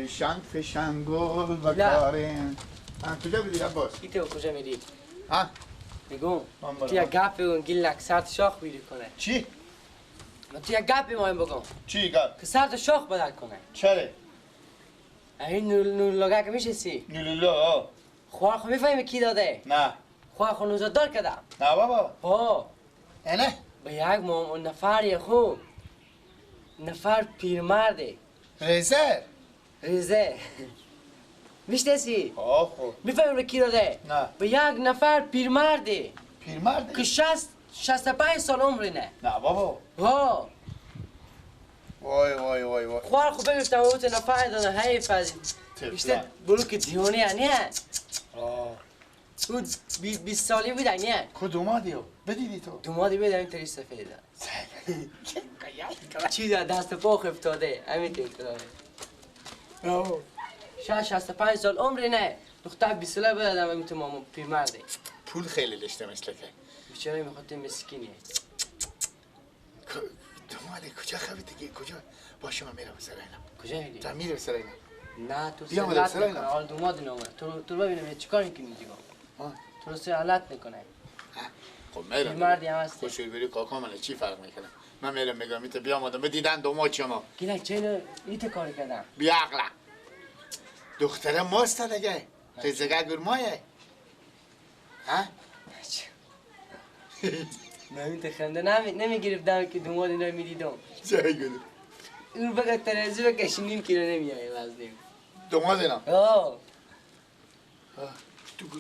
فشنگ گل و کارین. کجا بیدی عباس؟ ایتو کجا میری؟ ها؟ میگم تو یک گپ بگم گیل نک سرت شاخ بیری کنه. چی؟ تو یک گپ مایم بگم چی گپ؟ که سرت شاخ بدل کنه. چرا؟ این نولوگا که میشه سی؟ نولولا خواه خو میفهمی کی داده؟ نه. خواه خو نوزاد دار کدم. نه بابا. ها. نه. به یک نفر خوب نفر پیرمرده ریزه میشناسی؟ خب میفهمی کی داده؟ نه. به یک نفر پیرمرده پیرمرده؟ که 65 سال عمره نه. نه بابا. ها وای خوار خوب بگفتم اوت نفر داده حیف از بیشتر برو که دیونی نه تو 20 سالی بود نه کدومادی رو؟ بدیدی تو؟ دومادی بده همین تری سفیده چی در دست پاخ افتاده همین تری داره 65 سال عمری نه دختر 20 ساله بدادم همین تو ماما پیرمرده پول خیلی داشته مثل که بیچاره میخواد مسکینه دوماده کجا خوابیدی کجا؟ باشه من میرم سر اینا کجا میری؟ تا میرم سر اینا نه تو بیا سرعت سر اینا. نکنه حال دوماد نامه تو ببینم چیکار میکنی دیگه تو سرعت نکنه خب میرم مردی هم هستی خوشوی بری کاکا من چی فرق میکنه من میرم میگم ایت بیا آمدم بدیدن دوماد شما گیلک چه اینو ایت کاری کردم بیا عقلا دختره ماست دیگه رزگه گر مایه ها؟ نمید خنده نمیگرفتم که دوماد اینا میدیدم چه گلو اون فقط ترازی بکشی نیم کیلو نمیایی وزنیم دوماد اینا آه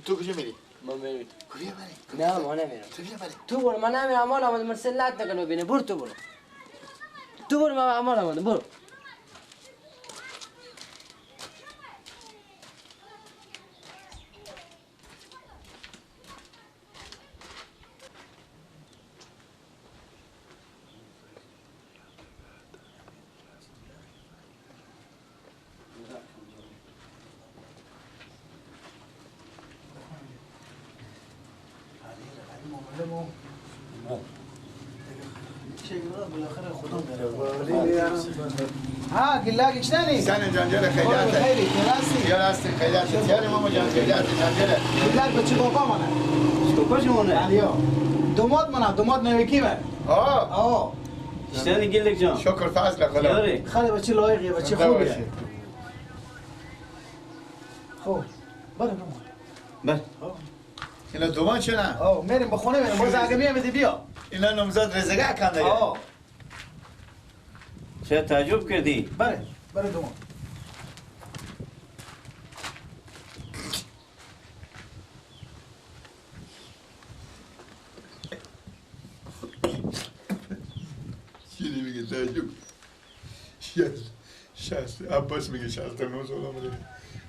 تو کجا میری؟ من میرم کجا میری؟ نه من نمیرم تو بیا بری تو برو من نمیرم امان آمده مرسلت نکنه ببینه برو تو برو من امان آمده برو ها گلاک اشتنی سن جنجال خیلیاته خیلی کلاسی یا هستی خیلیاته یعنی ماما جان خیلیاته جنجاله گلاک بچه بابا منه تو کجا علیا دوماد نویکی بر آه اشتنی گلک جان شکر فضل خدا یاری خاله بچه لایقیه بچه خوبیه خب برو دوماد بر اینا دومان چه نه؟ میریم به خونه میریم باز اگه میامدی بیا اینا نمزاد رزگه کن دیگه چه تعجب کردی؟ برو دوماد چیلی میگه تعجب شست عباس میگه 69 سال آمده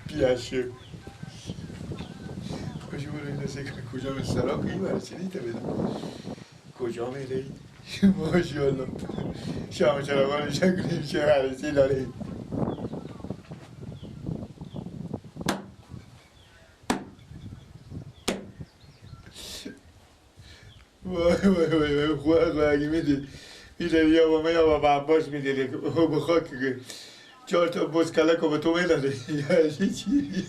پیاشه کجا برای این دسته کجا به سراغ این برسی نیته بدم کجا میره ماشاءالله شام چراغان شکلی چه غرسی داره وای خواه اگه میده یا با من یا با عباس میده به خاک که 4 تا بزکلک رو به تو میداده یا چی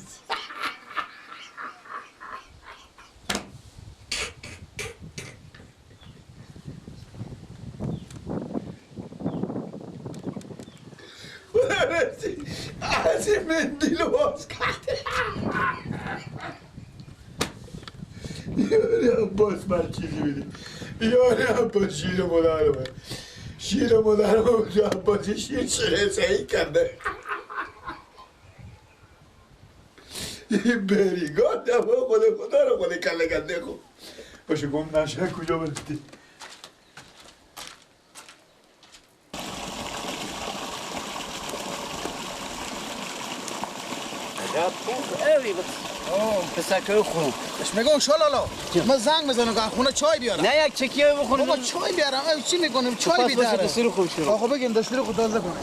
از این مندیل رو باز کرده یاره عباس من چیزی میدیم یاره عباس شیر مادر من شیر مادر من جو عباس شیر صحیح کرده این بریگان دفعه خدا رو خود کله کنده خوب باشه گم نشه کجا برستی پسر که خوب اش میگم شلالا ما زنگ بزنم که خونه چای بیارم نه یک چکیه بخورم بابا چای بیارم چی میکنیم چای بیداره دستور خوب شروع آقا بگیم دستور خود تازه کنه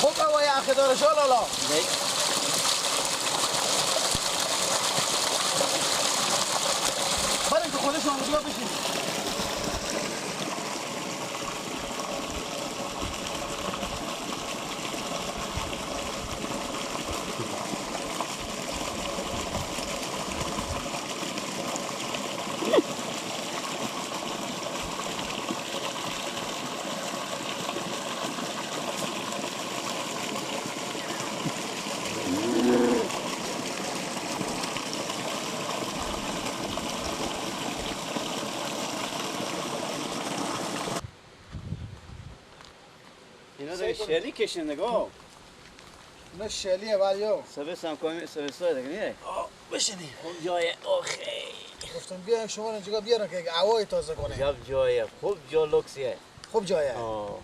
خوب هوای اخی داره شلالا شلی کشن نگاه نه شلیه ولیو سبستم کنیم سبستای دیگه نیه بشینی خوب جای آخی گفتم بیا شما اینجا بیارن که هوای تازه کنه جب جای خوب جا لوکسیه خوب جایه آه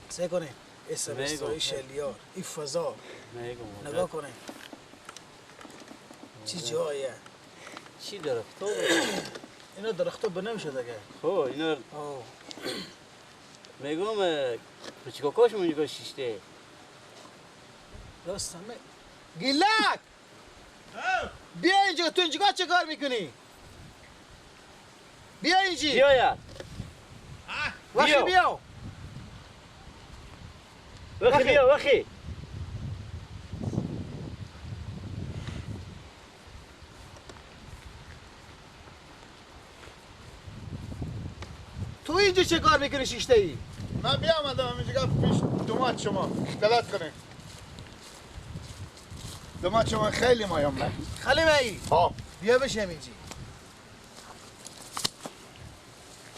سه کنه این شلیار این فضا میگم نگاه کنه چی جایه چی داره تو اینا درختو بنم شده که خب اینا آه میگم کوچیکاکاش اونجا شیشته راستم گیلک بیا اینجا تو اینجا چه کار میکنی بیا اینجا بیا یا وقتی بیا وقتی بیا وقتی تو اینجا چه کار میکنی شیشته ای من بیامدم اینجا پیش دومات شما غلط کنه دومات شما خیلی مایام خالی مایی ها بیا بشم اینجا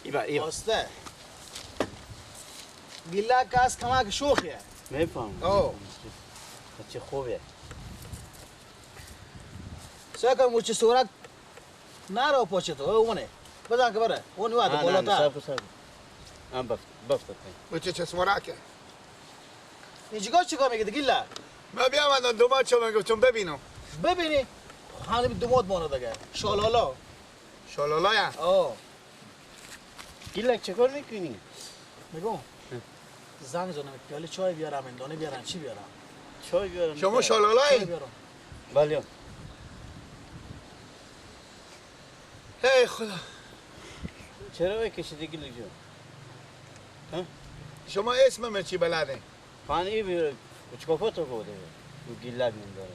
ایبا راسته گیلک از کمک شوخیه میفهم آه چه خوبه ساکن موچه سورک نرو پاچه تو اونه بزن که بره اون وقت بالاتر سب ام بفت بچه چسمراکه اینجا چه کار میکنی گیلک من بیامدم دومات شما گفتم ببینم ببینی خانم دومات مانه دیگه شالالا شالالایا آه گیلک چه کار میکنی؟ میگم زنگ زنم پیاله چای بیارم اندانه بیارم چی بیارم چای بیارم شما چای شالالایی بیارم بله هی خدا چرا بکشیدی گیلک جون؟ شما اسم چی بلده خانه بیاره کوچیکاکا تو بوده او گیلک میداره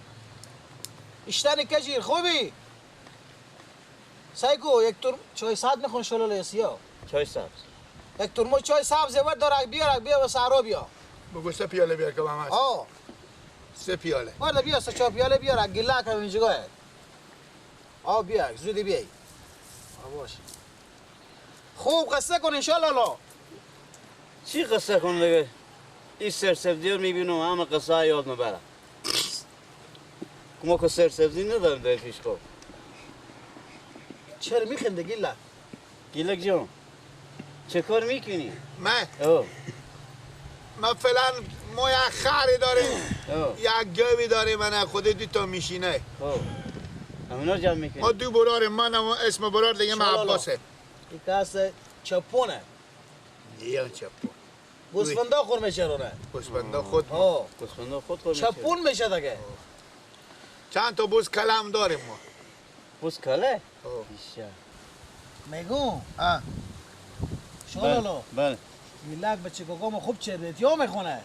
اشتنی کجیر خوبی سایکو یک تور چای سبز میخون شلالا سیاه چای سبز یک ترمز چای سبز ور داره بیا و سارا بیا بگو 3 پیاله بیار که با من آه 3 پیاله ورده بیا 3-4 پیاله بیار گیلک هم اینجا آه بیا زودی بیای باش خوب قصه کن انشالله چی قصه کن دیگه این سرسبزی رو میبینم همه قصه یاد میبرم ما که سرسبزی ندارم در پیش خود چرا میخنده گیلک گیلک جون چه کار میکنی؟ من فعلا ما یک خری داریم اوه یک گوی داریم من خود 2 تا میشینه خب همینا جمع میکنی؟ ما 2 براریم من اسم برار دیگه من شلالا. عباسه این کاسه چپونه دیگه چپون گوسفندا خور میچرونه بسبنده خود ما آه گوسفندا خود خور چپون میشه دیگه چند تا بوز کلم داریم ما بوز کله؟ آه. بیشتر میگم آه. شالالا بله گیلک بچه گاگام خوب چربیت یا میخونه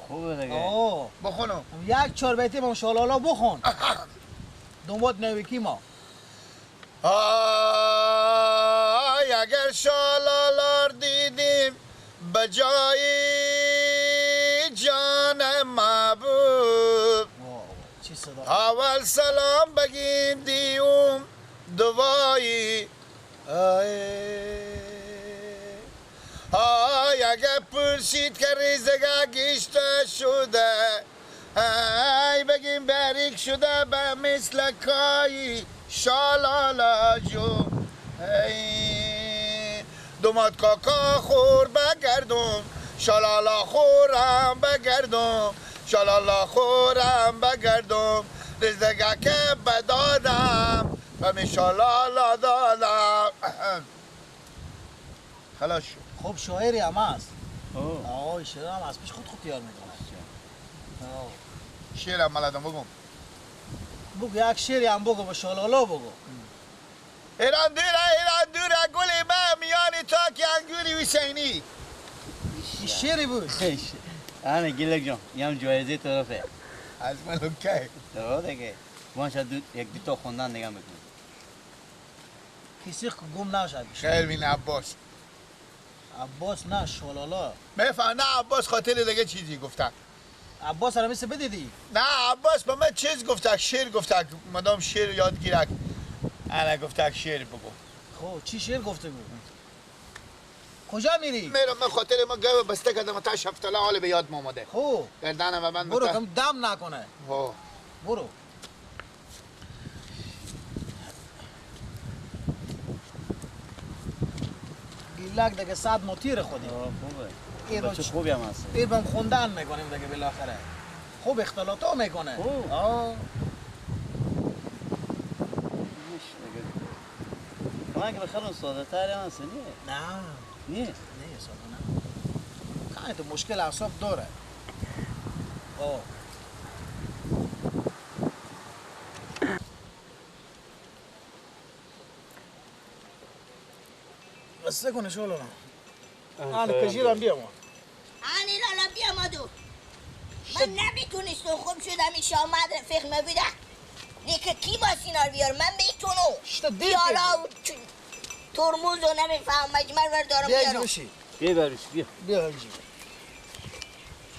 خوبه دیگه آه بخونم یک چربیتی ما شالالا بخون دنبات نویکی ما آی اگر شالالار دیدیم بجای جان محبوب چی صدا اول سلام بگیم دیوم دوایی آی اگر پرسید که ریزگاه گشته شده ای بگیم باریک شده به مثل کایی شالالا جو ای دومات کاکا خور بگردم شالالا خورم بگردم شالالا خورم بگردم رزدگاه که بدادم و می شالالا دادم خلاص شد خب شاعری هم هست اوه آه شعر هم هست پیش خود تیار میکنه شیرم ملدم بگم بگو یک شعری هم بگو به شالالا بگو ایران دوره گلی من میانی تا که انگوری حسینی این شعری بود آنه گیلک جون یم جایزه طرفه از من که درو دیگه وان شد یک دو تا خوندن نگاه میکنی کسی که گم نشد خیر بین عباس عباس نه شالالا میفهم نه عباس خاطر دیگه چیزی گفتن عباس را مثل بدیدی نه عباس به من چیز گفتک شعر گفتک مدام شعر یاد گیرک انا گفتک شعر بگو خب چی شعر گفته بود کجا میری؟ میرم من خاطر ما گوه بسته کردم تا شفتله حال به یاد آمده. خوب گردنم و من برو کم دم نکنه. برو. گیلک دیگه صد مطیر خودی. خوبه. بچه خوبی هم هست. این بهم خوندن میکنیم دیگه بالاخره. خوب اختلاطا میکنه. آه. کمان که بخیرون ساده تری هم هست نیه؟ نه ساده نه. خیلی تو مشکل اعصاب داره. آه. قصه کنه شو لالا. آن کجیرم بیام. آنی لالا بیامدو. من نمیتونستم خوب شدم ایش آمد رفیق مبیده. نیکه کی با سینار بیار من بیتونو. بیارا ترموز رو نمیفهم مجمر بردارم بیارم. بیا بشی. بیا بیا بشی.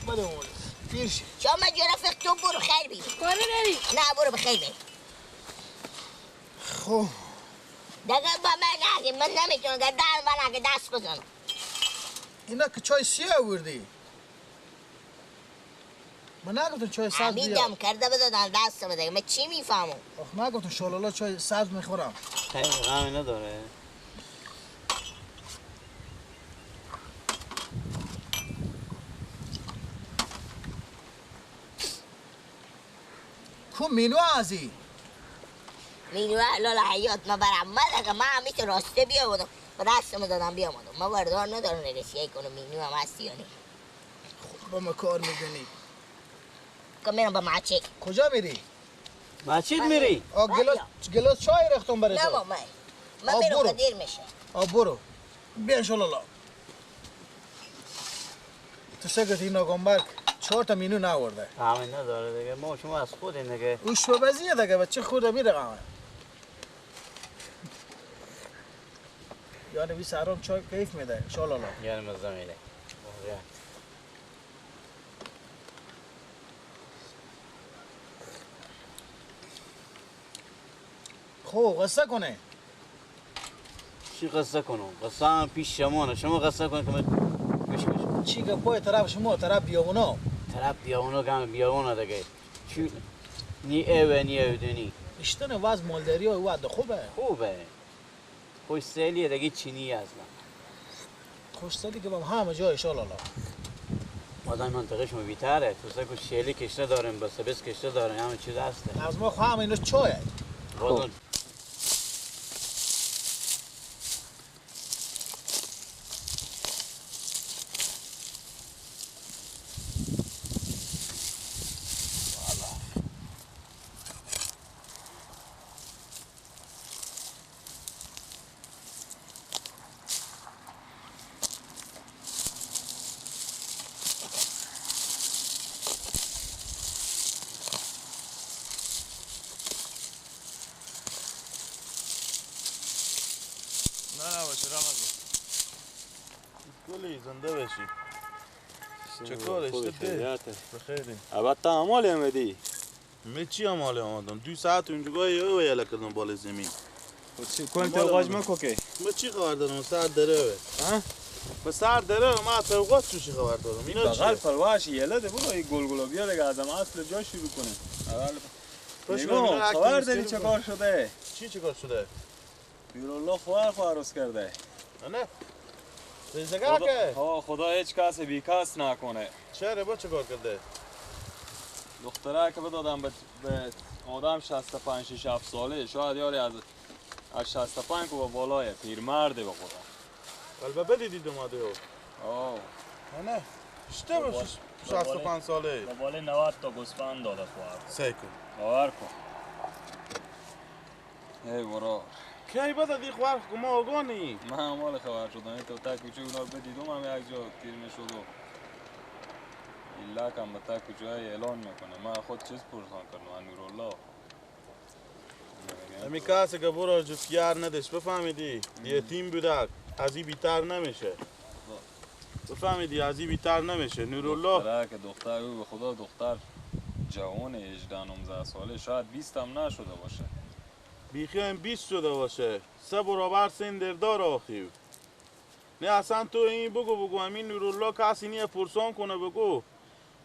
بده اون پیرشی. شما جو رفیق تو برو خیر بی. کاری نری؟ نه برو بخیر بی. خب. دیگه با من نگی من نمیتونم که در من دست بزنم. اینا که چای سیاه آوردی. من نگفتم چای سبز بیار. امیدم کرده بدادن دست بده من چی میفهمم؟ آخ نگفتم شالالا چای سبز میخورم. غمی نداره. کو مینو ازی؟ مینو لالا حیات ما برم من اگه من همیشه راسته بیامدم و دستم دادم بیامدم ما بردار ندارم نگسیه کنم مینو هم هستی یا نه با ما کار میکنی که میرم با معچه کجا میری؟ معچید میری؟ گلاس چای رختم برای تو نه با من میرم که دیر میشه برو بیا شالالا تو سگت این ناگنبرگ 4 تا مینو نورده همین نداره دیگه ما شما از خودیم دیگه اوش ببزیه دیگه بچه خورده میره قمه یعنی بی سرام چای کیف میده شالالا یعنی مزه میده خب قصه کنه چی قصه کنم؟ قصه هم پیش شمانه شما قصه کنه که من چی که پای طرف شما طرف بیاونا طرف بیاونا که هم بیاونا دیگه چی؟ نی ایوه نی ایوه دونی اشتنه وز مالداری های وعده خوبه خوبه خوش سیلیه دیگه چینی از من خوش سالی که با همه جای شالالا آدم منطقه شما بیتره تو سکو شیلی کشته داریم بس بس کشته داریم همه چیز هسته از ما خواهم اینو چایه بازون نه باشه رمضان کلی زنده بشی چه کار اشته بخیری البته اعمال آمدی می چی عمال آمدن 2 ساعت اونجا گاهی ویلا کردم بالا زمین کنت اوقاج مکو که ما چی خبر دارم ساعت داره ها به ساعت داره ما توقعات چی خبر دارم اینا بغل چی پلواش یله ده برو این گلگلا بیا دیگه آدم اصل جا شروع کنه اول نگاه خبر داری چه کار شده چی کار شده بیرالله خواهر عروس کرده نه زیزگاه که خدا هیچ کس بیکس نکنه چرا با چه کار کرده دختره که بدادم به آدم 65 67 ساله شاید یاری از 65 که با بالای پیرمرده به خدا البته بدیدید اومده آه نه اشته باشه 65 ساله با بالای 90 تا گوسفند داده خواهر سعی کن باور کن ای برا کی بده دی خوار که ما آگانی من مال خبر شدم تو تک کوچه اونا رو بدیدم هم یک جا تیر میشد و ایلا کم به تک کوچه های اعلان میکنه من خود چیز پرسان کردم نورالله امی کسی که برو جز یار ندش بفهمیدی یتیم بودک از این بیتر نمیشه بفهمیدی از این بیتر نمیشه نورالله که دختر او به خدا دختر جوان 18 19 ساله شاید 20 هم نشده باشه بیخی هم 20 شده باشه 3 برابر سن دردار آخیو نه اصلا تو این بگو همین نورالله کسی نیه پرسان کنه بگو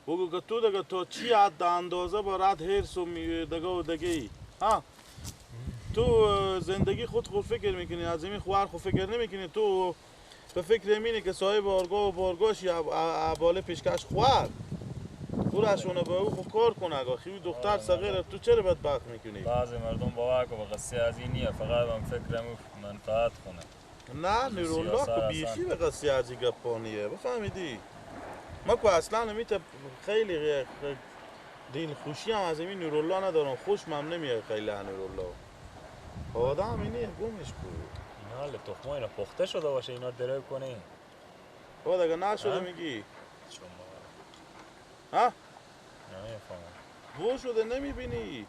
که تو دیگه تو چی حد اندازه برات حرس و دیگه و دیگه ها تو زندگی خود فکر میکنی از این خوار خود فکر نمیکنی تو به فکر امینی که صاحب آرگاه و بارگاش یا عباله پیشکش خوار خورشونه به او خود کار کنه اگه خیلی دختر صغیره تو چرا بدبخت میکنی؟ بعضی مردم باور که به قصه از این نیه فقط هم فکرم منفعت کنه نه نورالله که بیشی به قصه از این گپانیه بفهمیدی؟ ما که اصلا نمیته خیلی دل خوشی هم از این نورالله ندارم خوشم هم نمیاد خیلی نورالله آدم اینه گمش بود اینا حال تخمه اینا پخته شده باشه اینا درو کنی خود اگه نشده میگی شما ها؟ نمیفهمم بو شده نمیبینی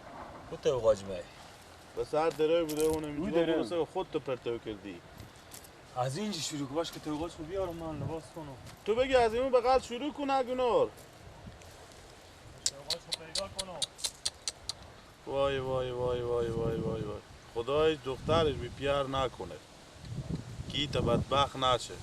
تو تو قاجمه بس هر دروی بوده اونم میگه خود تو پرتو کردی از اینجا شروع باش که تو قاجمه بیارم من لباس کنم تو بگی از این بغل شروع کن اگنور وای وای وای وای وای وای وای خدای دخترش بی پیار نکنه کی تا بدبخت نشه